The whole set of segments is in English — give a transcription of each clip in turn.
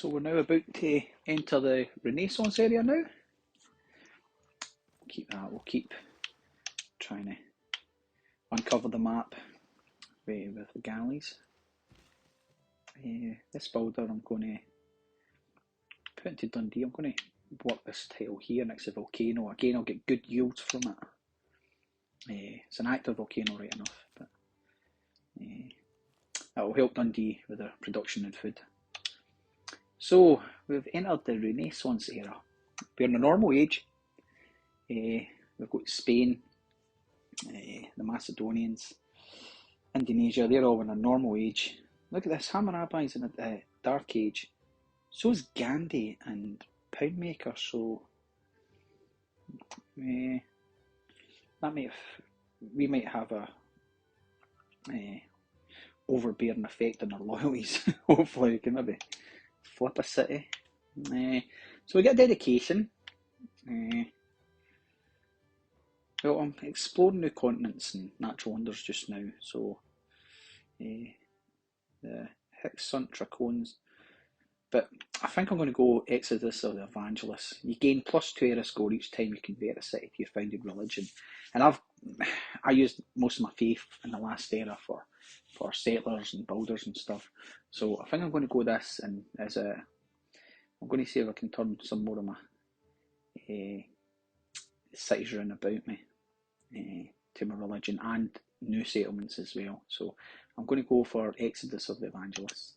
So we're now about to enter the Renaissance area now. Keep that, we'll keep trying to uncover the map with the galleys. This builder I'm going to put into Dundee. I'm going to work this tile here next to volcano. Again, I'll get good yields from it. It's an active volcano right enough, but that will help Dundee with their production and food. So we've entered the Renaissance era. We're in the normal age. We've got Spain, the Macedonians, Indonesia, they're all in a normal age. Look at this, Hammurabi's in a dark age. So is Gandhi and Poundmaker, so we might have a overbearing effect on our loyalties. Hopefully we can maybe flip a city. So we get dedication. Well, I'm exploring new continents and natural wonders just now, so the Hyksos, Trachones, but I think I'm going to go Exodus of the Evangelists. You gain +2 era score each time you convert a city to your founded religion, and I used most of my faith in the last era for settlers and builders and stuff, so I think I'm going to go this, and I'm going to see if I can turn some more of my cities around about me to my religion and new settlements as well. So I'm going to go for Exodus of the Evangelists.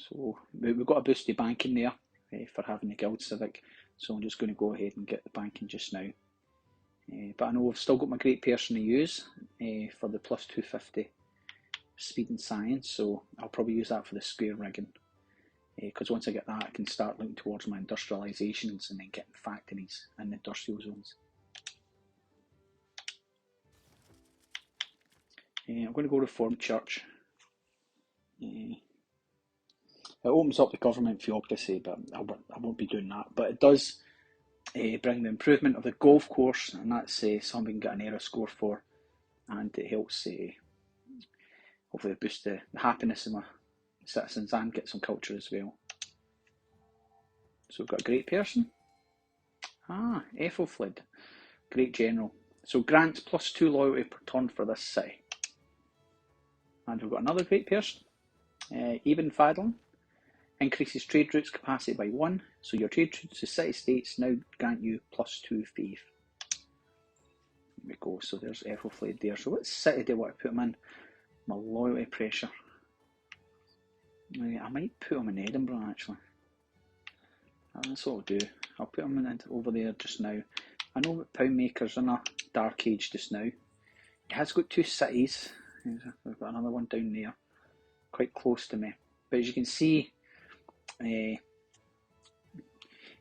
So we've got a boosted banking there for having the Guild Civic, so I'm just going to go ahead and get the banking just now. But I know I've still got my great person to use for the +250 speed and science, so I'll probably use that for the square rigging. Because once I get that, I can start looking towards my industrialisations and then getting factories and industrial zones. I'm going to go Reformed Church. It opens up the government theocracy, but I won't be doing that. But it does bring the improvement of the golf course, and that's something we can get an era score for, and it helps hopefully boost the happiness of my citizens and get some culture as well. So we've got a great person. Ethelfled, great general. So grants +2 loyalty per turn for this city. And we've got another great person, Eben Fadlan, increases trade routes capacity by 1. So your trade routes to city-states now grant you +2 faith. There we go, so there's Ethelfled there. So what city do I want to put him in? My loyalty pressure. I might put him in Edinburgh actually. That's what I'll do. I'll put him over there just now. I know that Poundmaker's in a dark age just now. He has got 2 cities. We've got another one down there, quite close to me. But as you can see, and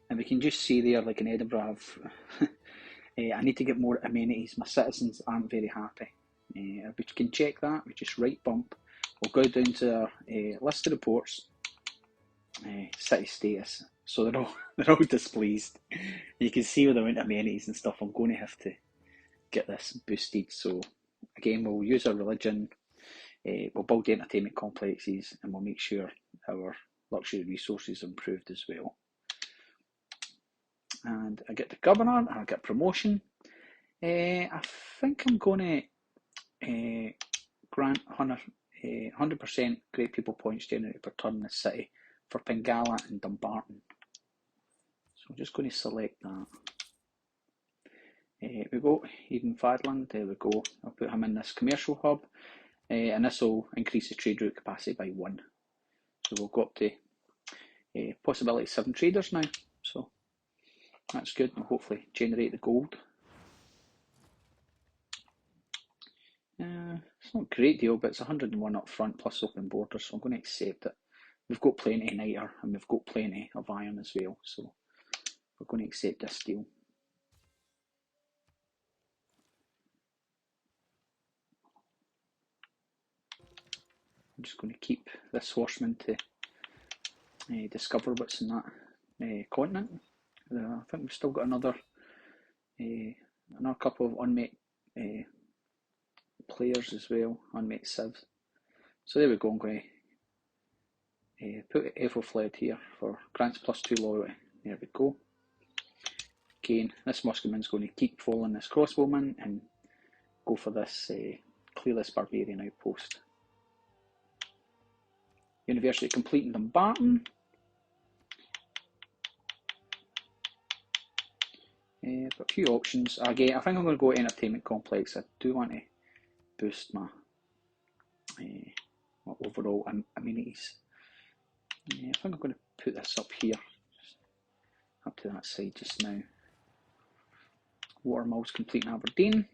we can just see there, like in Edinburgh, I need to get more amenities. My citizens aren't very happy. We can check that. We just right bump. We'll go down to our list of reports, city status. So they're all displeased. You can see with the amount of amenities and stuff, I'm going to have to get this boosted. So again, we'll use our religion, we'll build the entertainment complexes, and we'll make sure our luxury resources are improved as well. And I get the governor, and I get promotion. I think I'm going to grant 100% great people points generated per turn in the city for Pengala and Dumbarton. So I'm just going to select that. We go, Eden Fadland, there we go. I'll put him in this commercial hub, and this will increase the trade route capacity by 1. So we'll go up to possibility 7 traders now, so that's good. We'll hopefully generate the gold. It's not a great deal, but it's 101 up front plus open borders, so I'm going to accept it. We've got plenty of niter and we've got plenty of iron as well, so we're going to accept this deal. I'm just going to keep this horseman to discover what's in that continent. I think we've still got another couple of unmet players as well, unmet civs. So there we go. I'm going to put Evo Fled here for grants +2 loyalty. There we go. Again, this Muskeman's going to keep following this crossbowman and go for this clear this barbarian outpost. University complete in Dumbarton. Got a few options. Again, I think I'm going to go entertainment complex. I do want to boost my overall amenities. I think I'm going to put this up here, up to that side just now. Watermill's complete in Aberdeen.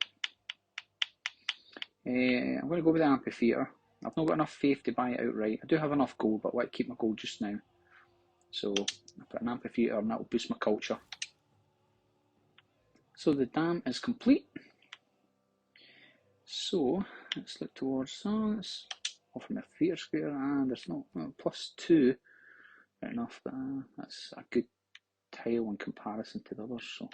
I'm going to go with the amphitheatre. I've not got enough faith to buy it outright. I do have enough gold, but I want to keep my gold just now. So I put an amphitheatre and that will boost my culture. So the dam is complete. So let's look towards let's offer me a theatre square, and there's no +2. Fair enough, but that's a good tile in comparison to the others, so I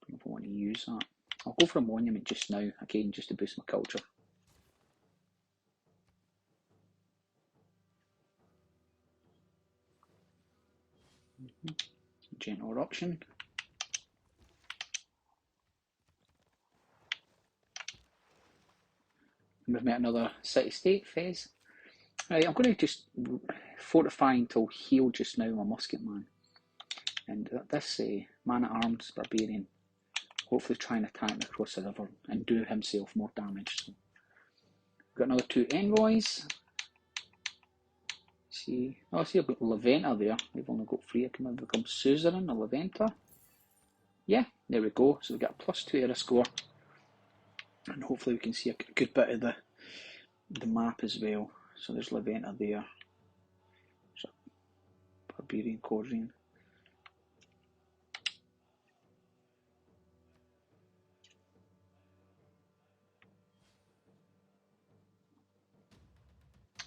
don't know if I want to use that. I'll go for a monument just now, again, just to boost my culture. Gentle eruption. We've met another city-state, Fez. Right, I'm going to just fortify until heal just now, my musketman. And this man-at-arms barbarian, hopefully try and attack me across the river and do himself more damage. So, got another 2 envoys. See, I see I've got Leventa there. We've only got 3. I can become Suzerain or Leventa. Yeah, there we go. So we got a +2 era score. And hopefully we can see a good bit of the map as well. So there's Leventa there. There's a Barbarian Cordrian.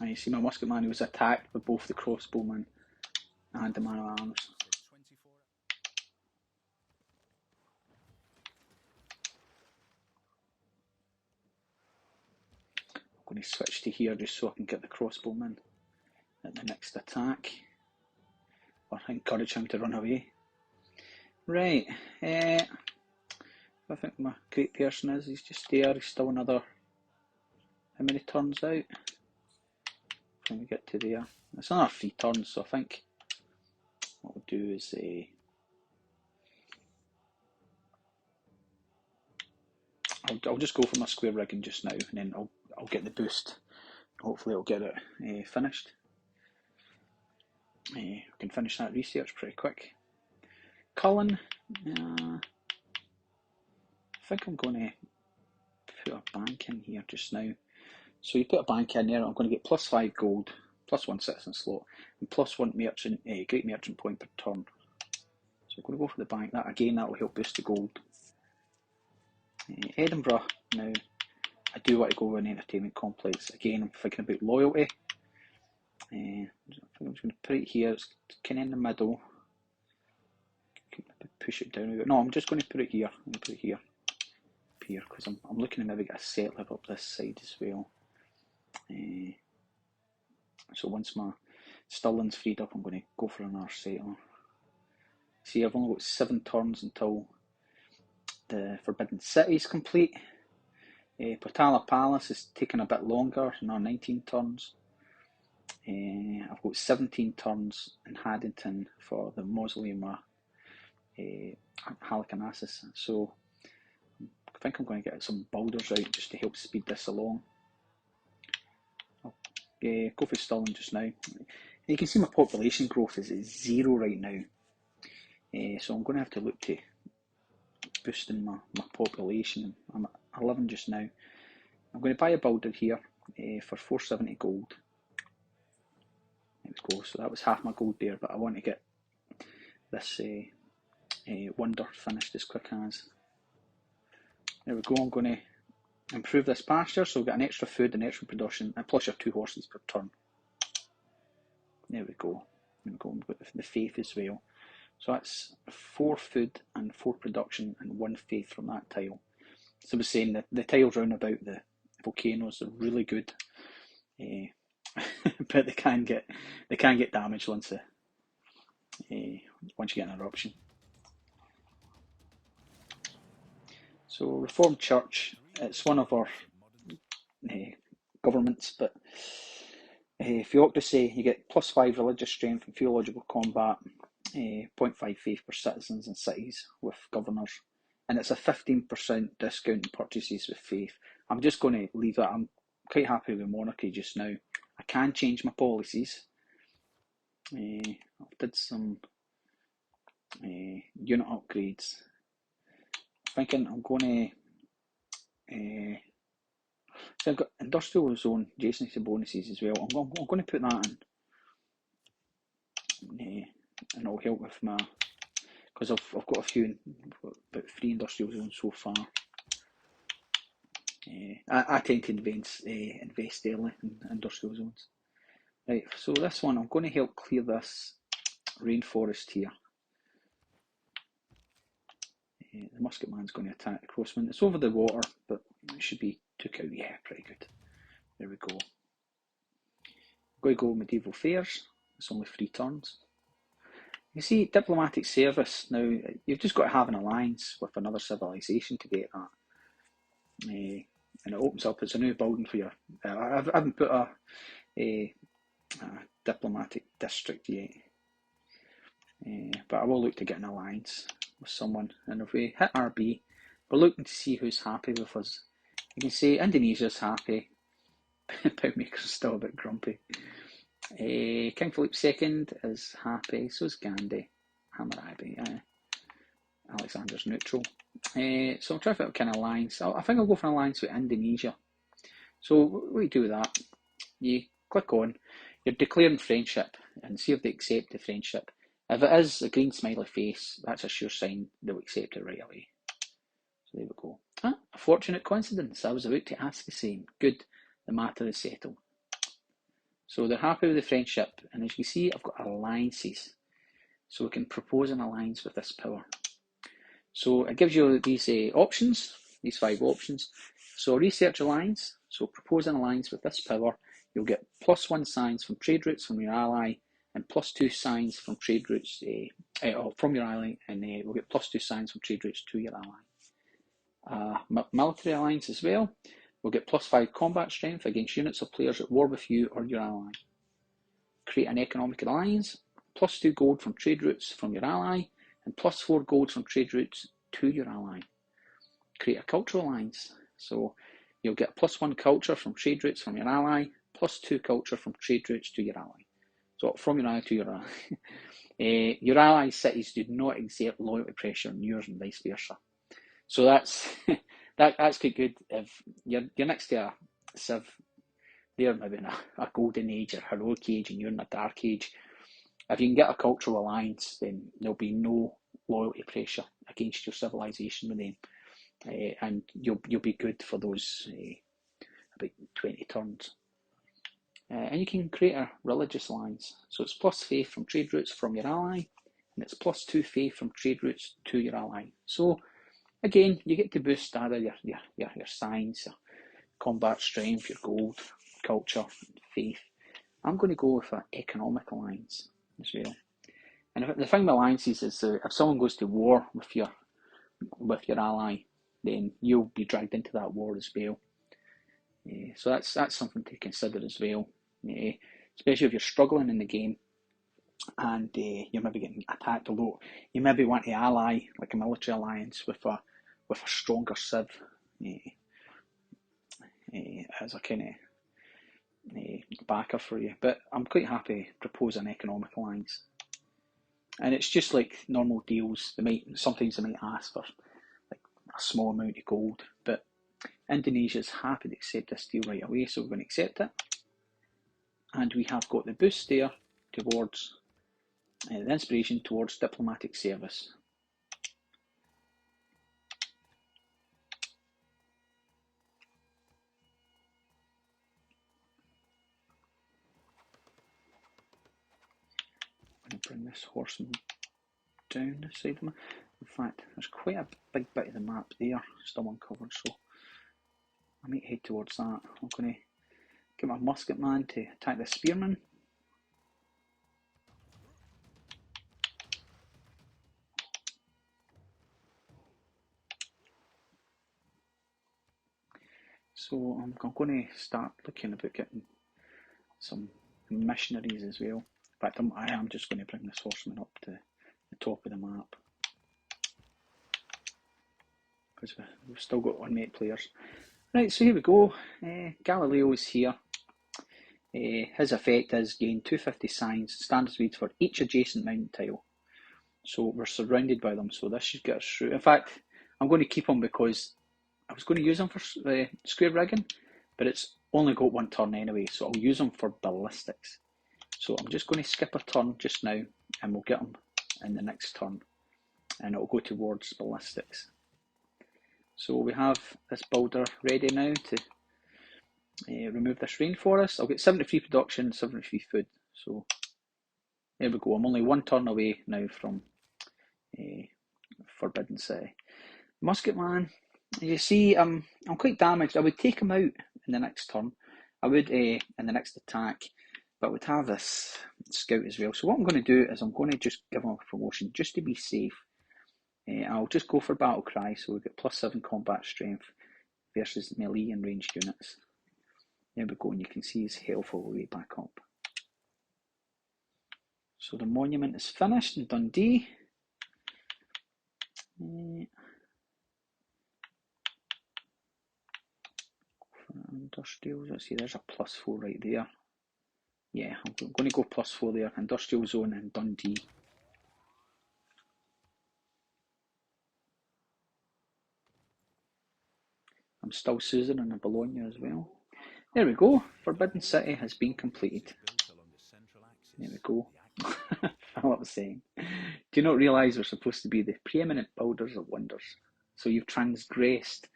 And you see my musketman, he was attacked by both the crossbowman and the man-at-arms. I'm going to switch to here just so I can get the crossbowman at the next attack, or encourage him to run away. Right, I think my great person is, he's just there, he's still another, how many turns out? When we get to there, it's another 3 turns, so I think what we'll do is I'll just go for my square rigging just now, and then I'll get the boost. Hopefully I'll get it finished. I can finish that research pretty quick. Cullen, I think I'm going to put a bank in here just now. So you put a bank in there, I'm going to get +5 gold, +1 citizen slot, and +1 merchant, great merchant point per turn. So I'm going to go for the bank. That again, that will help boost the gold. Edinburgh, now I do want to go with an entertainment complex. Again, I'm thinking about loyalty. I think I'm just going to put it here, it's kind of in the middle. Push it down a bit. No, I'm just going to put it here. I'm going to put it here, up here, because I'm looking to maybe get a settler up this side as well. So once my Stirling's freed up, I'm going to go for another settler. See, I've only got 7 turns until the Forbidden City is complete. Portala Palace is taking a bit longer, another 19 turns. I've got 17 turns in Haddington for the Mausoleum of Halicarnassus. So I think I'm going to get some boulders out just to help speed this along. I'll go for Stirling just now. You can see my population growth is at 0 right now. So I'm going to have to look to boosting my population. I'm at 11 just now. I'm going to buy a boulder here for 470 gold. There we go. So that was half my gold there, but I want to get this wonder finished as quick as. There we go. I'm going to improve this pasture, so we'll get an extra food and extra production, and plus your 2 horses per turn. There we go. I'm going with the faith as well. So that's 4 food and 4 production and 1 faith from that tile. So I was saying that the tiles round about the volcanoes are really good. but they can get damaged once you get an eruption. So Reformed Church, it's one of our governments, but theocracy, you get +5 religious strength and theological combat, 0.5 faith for citizens and cities with governors, and it's a 15% discount in purchases with faith. I'm just going to leave that. I'm quite happy with monarchy just now. I can change my policies. I did some unit upgrades. Thinking I'm going to so I've got industrial zone adjacency bonuses as well. I'm going to put that in, and it'll help with my, because I've got a few, about 3 industrial zones so far. I tend to invest early in industrial zones. Right, so this one, I'm going to help clear this rainforest here. The musketman's going to attack the crossman. It's over the water, but it should be took out. Yeah, pretty good. There we go. I'm going to go medieval fairs. It's only 3 turns. You see, diplomatic service. Now, you've just got to have an alliance with another civilization to get that. And it opens up, it's a new building for you. I haven't put a diplomatic district yet. But I will look to get an alliance with someone. And if we hit RB, we're looking to see who's happy with us. You can see Indonesia's happy. Poundmaker's still a bit grumpy. King Philip II is happy, so is Gandhi. Hammurabi, Alexander's neutral. So I'm trying to fit a kind of alliance. I think I'll go for an alliance with Indonesia. So what you do with that, you click on, you're declaring friendship and see if they accept the friendship. If it is a green smiley face, that's a sure sign they'll accept it right away. So there we go. A fortunate coincidence. I was about to ask the same. Good, the matter is settled. So they're happy with the friendship, and as you can see, I've got alliances. So we can propose an alliance with this power. So it gives you these options, these 5 options. So research alliance, so propose an alliance with this power. You'll get +1 science from trade routes from your ally, and +2 science from trade routes from your ally, and we'll get +2 science from trade routes to your ally. Military alliance as well. We'll get +5 combat strength against units of players at war with you or your ally. Create an economic alliance, +2 gold from trade routes from your ally, and +4 gold from trade routes to your ally. Create a cultural alliance, so you'll get +1 culture from trade routes from your ally, +2 culture from trade routes to your ally. So from your ally to your ally. Your allies' cities do not exert loyalty pressure on yours and vice versa. So that's that's quite good. If you're next to a civ, they're maybe in a golden age or heroic age, and you're in a dark age. If you can get a cultural alliance, then there'll be no loyalty pressure against your civilization with them, and you'll be good for those about 20 turns. And you can create a religious alliance. So it's +, faith from trade routes from your ally, and it's +2 faith from trade routes to your ally. So again, you get to boost either your science, your combat strength, your gold, culture, faith. I'm going to go with an economic alliance as well. And the thing with alliances is if someone goes to war with your ally, then you'll be dragged into that war as well. So that's something to consider as well. Especially if you're struggling in the game and you're maybe getting attacked a lot, you maybe want to ally, like a military alliance, with a stronger civ as a kind of backer for you. But I'm quite happy to propose an economic alliance. And it's just like normal deals. Sometimes they might ask for like a small amount of gold, but Indonesia's happy to accept this deal right away, so we're going to accept it. And we have got the boost there towards the inspiration towards diplomatic service. I'm going to bring this horseman down this side of me. In fact, there's quite a big bit of the map there still uncovered, so I might head towards that. I'm going to Get my musket man to attack the spearman. So I'm going to start looking about getting some missionaries as well. In fact, I am just going to bring this horseman up to the top of the map, because we've still got unmate players. Right, so here we go. Galileo is here. His effect is gain 250 signs, standard speed for each adjacent mountain tile. So we're surrounded by them, so this should get us through. In fact, I'm going to keep him because I was going to use him for square rigging, but it's only got one turn anyway, so I'll use him for ballistics. So I'm just going to skip a turn just now, and we'll get him in the next turn, and it'll go towards ballistics. So we have this builder ready now to remove this rain for us. I'll get 73 production, 73 food. So there we go. I'm only one turn away now from Forbidden City. Musket man, you see, I'm quite damaged. I would take him out in the next turn. I would in the next attack, but I would have this scout as well. So what I'm going to do is I'm going to just give him a promotion just to be safe. I'll just go for battle cry, so we get +7 combat strength versus melee and ranged units. There we go, and you can see his health all the way back up. So the monument is finished in Dundee. Industrials, let's see, there's a +4 right there. Yeah, I'm going to go +4 there. Industrial zone in Dundee. I'm still Susan in Bologna as well. There we go. Forbidden City has been completed. There we go. Philip was saying, do you not realise we're supposed to be the preeminent builders of wonders? So you've transgressed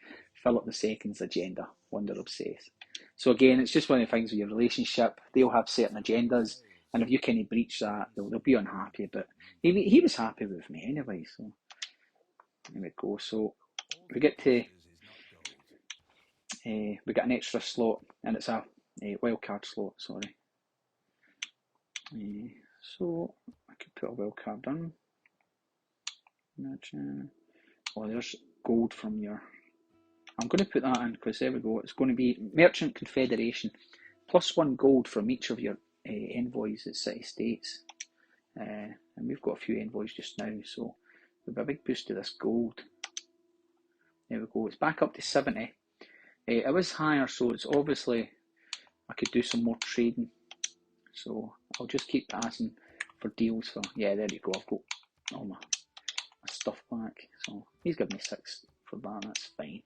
Philip II's agenda, wonder obsessed. So again, it's just one of the things with your relationship. They'll have certain agendas, and if you kind of breach that, they'll be unhappy. But he was happy with me anyway. So there we go. So we get to we got an extra slot, and it's a wildcard slot. Sorry. So I could put a wildcard in. Oh, there's gold from your. I'm going to put that in because there we go. It's going to be Merchant Confederation, +1 gold from each of your envoys at City States. And we've got a few envoys just now, so we've got a big boost to this gold. There we go. It's back up to 70. It was higher, so it's obviously I could do some more trading. So I'll just keep asking for deals for. Yeah, there you go. I've got all my stuff back. So he's given me 6 for that. That's fine.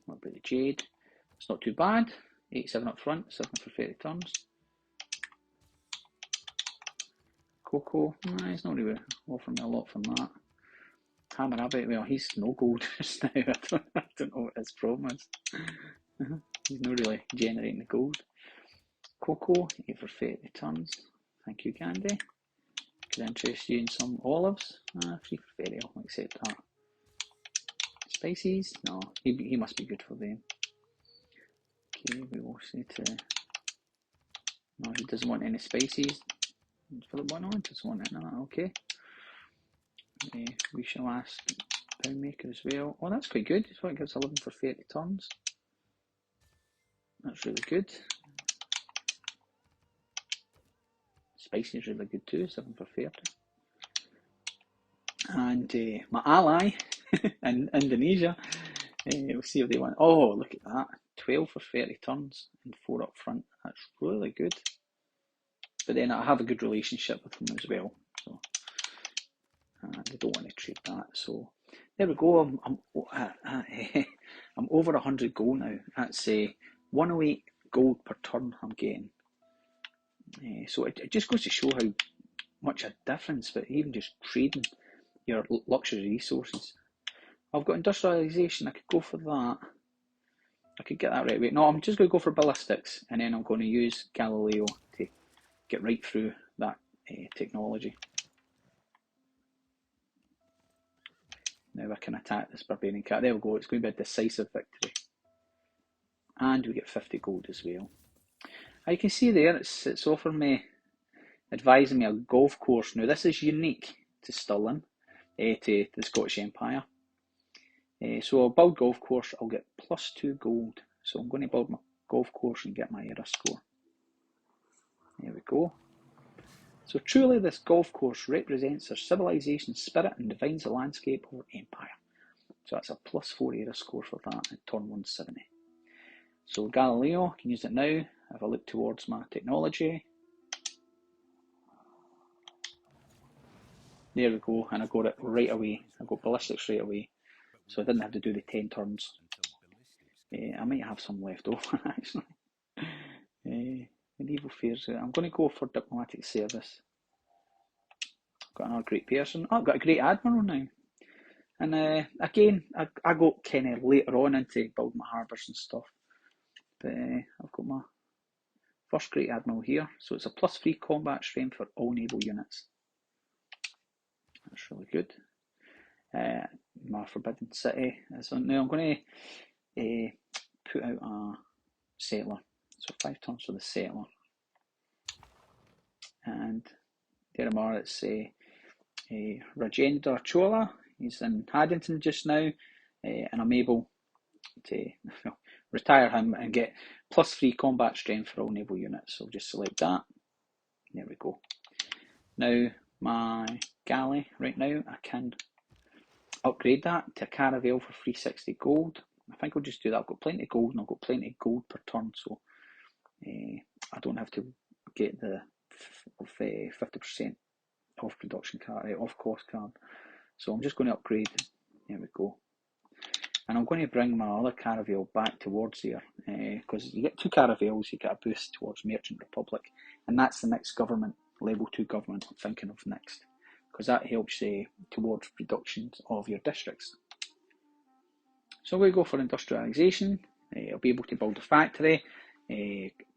What about the Jade? It's not too bad. 87 up front, 7 for 30 turns. Cocoa, he's not really offering me a lot from that. Hammer Abbott, well, he's no gold just now. I don't know what his problem is. He's not really generating the gold. Cocoa, 8 for 30 turns. Thank you, Gandhi. Could interest you in some olives. 3 for 30, I'll accept that. Spices? No, he must be good for them. Okay, we will say to. No, he doesn't want any spices. Philip one on, doesn't want any of that, okay. We shall ask Poundmaker as well. Oh, that's quite good. So it gives 11 for 30 turns. That's really good. Spicy is really good too, 7 for 30. And my ally in Indonesia, we'll see if they want. Oh, look at that. 12 for 30 turns and 4 up front. That's really good. But then I have a good relationship with them as well. So they don't want to trade that. So there we go. I'm over 100 gold now. That's 108 gold per turn I'm getting. So it just goes to show how much a difference, but even just trading your luxury resources. I've got industrialization, I could go for that. I could get that right away. No, I'm just going to go for ballistics, and then I'm going to use Galileo to get right through that technology. Now I can attack this barbarian cat. There we go, it's going to be a decisive victory. and we get 50 gold as well. You can see there it's offering me, advising me a golf course. Now this is unique to Stirling, to the Scottish Empire. So I'll build golf course, I'll get +2 gold. So I'm going to build my golf course and get my era score. There we go. So truly this golf course represents our civilization spirit and defines the landscape of our empire. So that's a +4 era score for that at turn 170. So Galileo, I can use it now. Have a look towards my technology. There we go, and I got it right away. I got ballistics right away. So I didn't have to do the 10 turns. I might have some left over actually. Medieval fears. I'm going to go for diplomatic service. Got another great person. Oh, I've got a great admiral now. And again, I got kind of later on into building my harbours and stuff. But I've got my first great admiral here. So it's a +3 combat strength for all naval units. That's really good. My forbidden city is on. Now I'm going to put out a settler. So 5 turns for the settler. And there we are, it's Rajendra Chola. He's in Haddington just now, and I'm able to retire him and get +3 combat strength for all naval units. So just select that. There we go. Now my galley right now, I can upgrade that to a caravel for 360 gold. I think I'll just do that. I've got plenty of gold and I've got plenty of gold per turn, so I don't have to get the 50% off production card, off cost card. So I'm just going to upgrade. There we go. And I'm going to bring my other caravel back towards there, because you get 2 caravels, you get a boost towards Merchant Republic, and that's the next government, level 2 government I'm thinking of next, because that helps towards reductions of your districts. So we go for industrialisation. I'll be able to build a factory,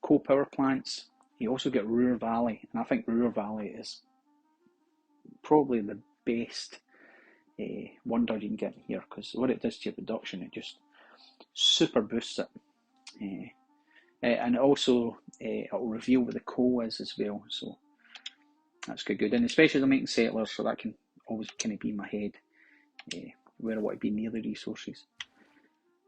coal power plants. You also get Ruhr Valley, and I think Ruhr Valley is probably the best wonder you can get here, because what it does to your production, it just super boosts it. And also it will reveal what the coal is as well, so that's good. And especially I'm making settlers, so that can always kind of be in my head where I want to be near the resources.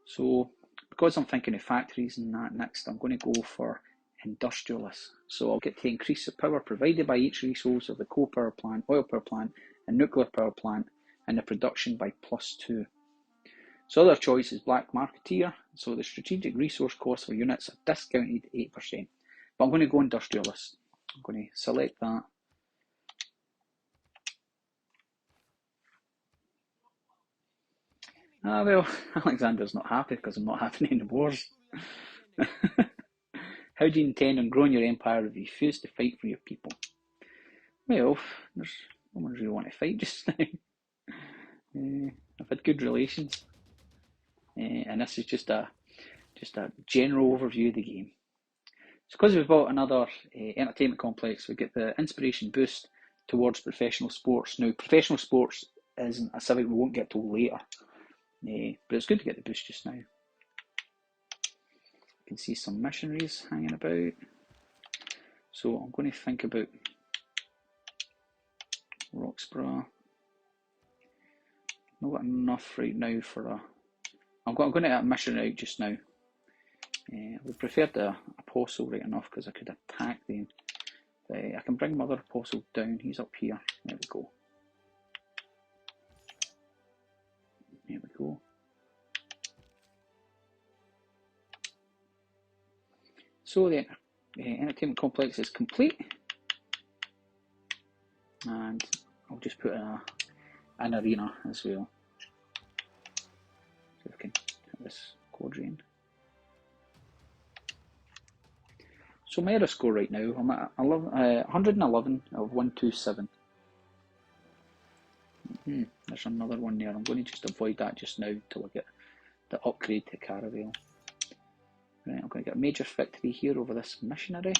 So because I'm thinking of factories and that next, I'm going to go for industrialists. So I'll get to increase the power provided by each resource of the coal power plant, oil power plant and nuclear power plant, and the production by +2. So other choice is Black Marketeer. So the strategic resource costs for units are discounted 8%. But I'm going to go industrialist. I'm going to select that. Well, Alexander's not happy because I'm not having any wars. How do you intend on growing your empire if you refuse to fight for your people? Well, there's no one really want to fight just now. I've had good relations, and this is just a general overview of the game. So because we've bought another entertainment complex, we get the inspiration boost towards professional sports. Now, professional sports isn't a civic we won't get till later, but it's good to get the boost just now. You can see some missionaries hanging about. So I'm going to think about Roxburgh. Not got enough right now for a. I'm going to get a missionary out just now. We preferred the apostle right enough because I could attack them. I can bring my other apostle down. He's up here. There we go. There we go. So the entertainment complex is complete, and I'll just put an arena as well. So we can have this quadrant. So my era score right now, I'm at 111 of 127. There's another one there. I'm going to just avoid that just now until I get the upgrade to caravel. Right, I'm going to get a major victory here over this missionary.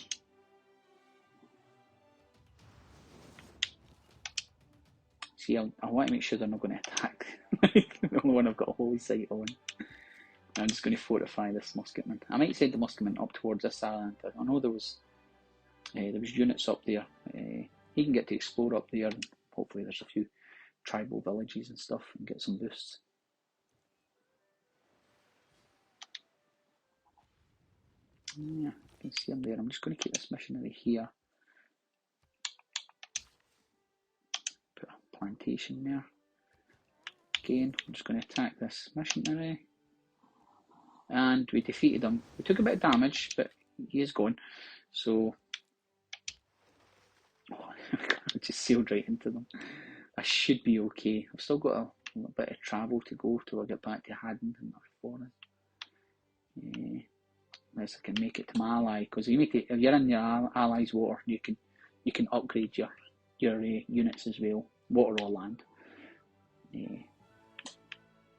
See, I want to make sure they're not going to attack. The only one I've got a holy sight on. I'm just going to fortify this musketman. I might send the musketman up towards this island. I know there was units up there. He can get to explore up there, and hopefully there's a few tribal villages and stuff, and get some boosts. Yeah, you can see him there. I'm just going to keep this missionary here. Put a plantation there. Again, I'm just going to attack this missionary. And we defeated him. We took a bit of damage, but he is gone. So, I just sailed right into them. I should be okay. I've still got a little bit of travel to go till I get back to Haddington or Forest. Unless I can make it to my ally, because if you're in your ally's water, you can upgrade your units as well, water or land.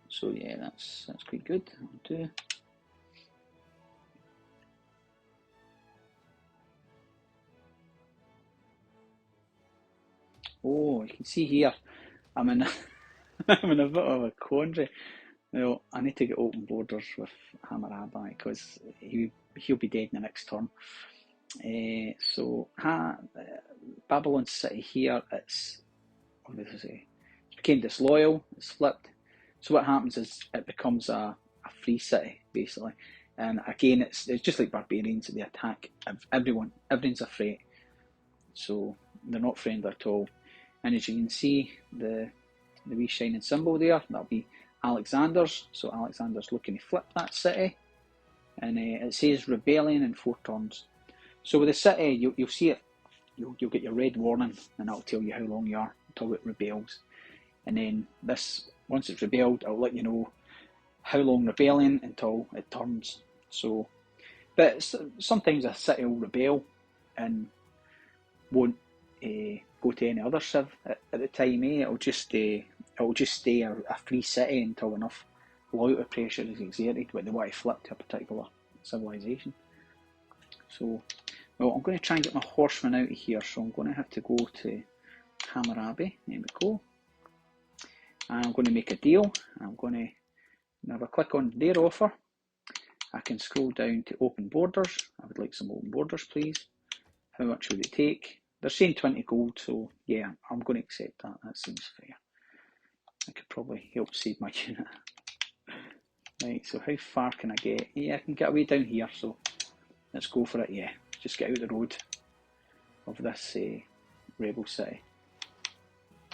So yeah, that's quite good. Too. Oh, you can see here, I'm in I'm in a bit of a quandary. Well, I need to get open borders with Hammurabi because he'll be dead in the next turn. So Babylon City here, it's became disloyal. It's flipped. So what happens is it becomes a free city basically, and again it's just like barbarians. They attack everyone. Everyone's a threat. So they're not friendly at all. And as you can see, the wee shining symbol there, that'll be Alexander's. So Alexander's looking to flip that city, and it says rebellion in 4 turns. So with the city, you'll see it. You'll get your red warning, and that'll tell you how long you are until it rebels. And then once it's rebelled, it'll let you know how long rebellion until it turns. So, but sometimes a city will rebel and won't go to any other civ at the time. It'll just stay a free city until enough loyalty pressure is exerted when they want to flip to a particular civilization. So, well, I'm going to try and get my horsemen out of here, so I'm going to have to go to Hammurabi. There we go. And I'm going to make a deal. I'm going to have a click on their offer. I can scroll down to open borders. I would like some open borders, please. How much would it take? They're saying 20 gold, so yeah, I'm going to accept that. That seems fair. I could probably help save my unit. Right, so how far can I get? Yeah, I can get away down here, so let's go for it. Yeah, just get out the road of this rebel city.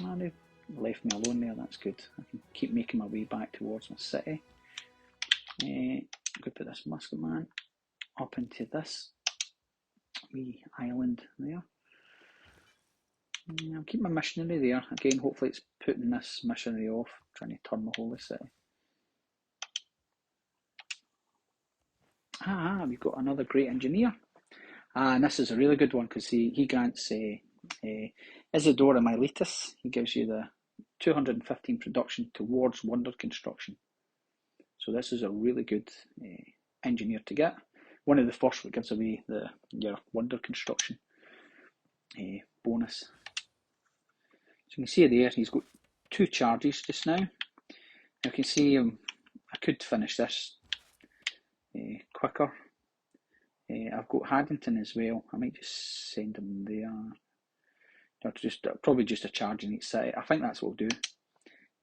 Oh, they left me alone there, that's good. I can keep making my way back towards my city. I'm going to put this musketman up into this wee island there. I'll keep my missionary there. Again, hopefully it's putting this missionary off, trying to turn the holy city. We've got another great engineer. And this is a really good one because he grants Isidora Miletus. He gives you the 215 production towards wonder construction. So this is a really good engineer to get. One of the first that gives away your wonder construction bonus. So you can see there, he's got 2 charges just now. You can see I could finish this quicker. I've got Haddington as well. I might just send him there. Probably just a charge in each city. I think that's what I'll do.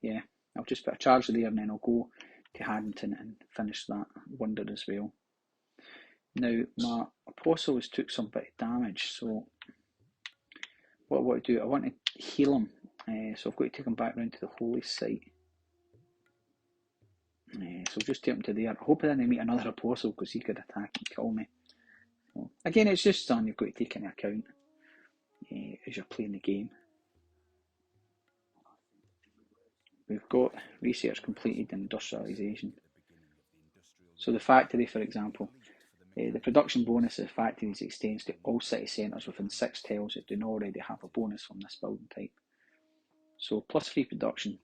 Yeah, I'll just put a charge there and then I'll go to Haddington and finish that wonder as well. Now, my apostle has took some bit of damage, so what I want to do, I want to heal him. So I've got to take him back round to the holy site. So just take him to there. I hope I didn't meet another apostle because he could attack and kill me. So, again, it's just something you've got to take into account as you're playing the game. We've got research completed in industrialisation. So the factory, for example, the production bonus of factories extends to all city centres within 6 tiles that do not already have a bonus from this building type. So plus 3 production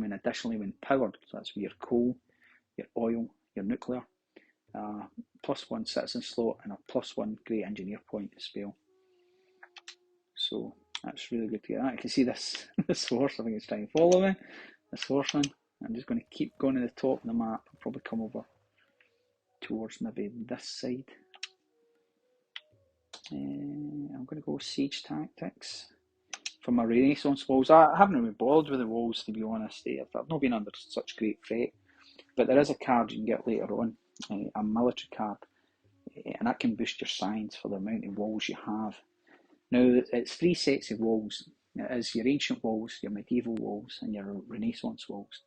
when additionally when powered, so that's with your coal, your oil, your nuclear, plus 1 citizen slot and a plus 1 great engineer point as well. So that's really good to get that. You can see this horse, I think it's trying to follow me, this horseman. I'm just going to keep going to the top of the map and probably come over towards maybe this side. I'm going to go Siege Tactics for my Renaissance walls. I haven't really bothered with the walls, to be honest. I've not been under such great threat. But there is a card you can get later on, a military card, and that can boost your science for the amount of walls you have. Now, it's 3 sets of walls. It is your ancient walls, your medieval walls, and your Renaissance walls.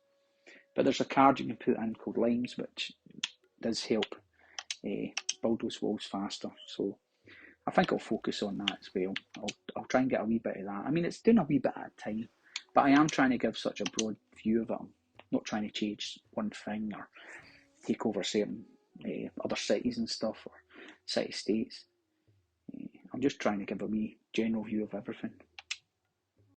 But there's a card you can put in called Limes, which does help build those walls faster. So I think I'll focus on that as well. I'll try and get a wee bit of that. I mean, it's doing a wee bit at a time, but I am trying to give such a broad view of it. I'm not trying to change one thing or take over certain other cities and stuff, or city-states. I'm just trying to give a wee general view of everything.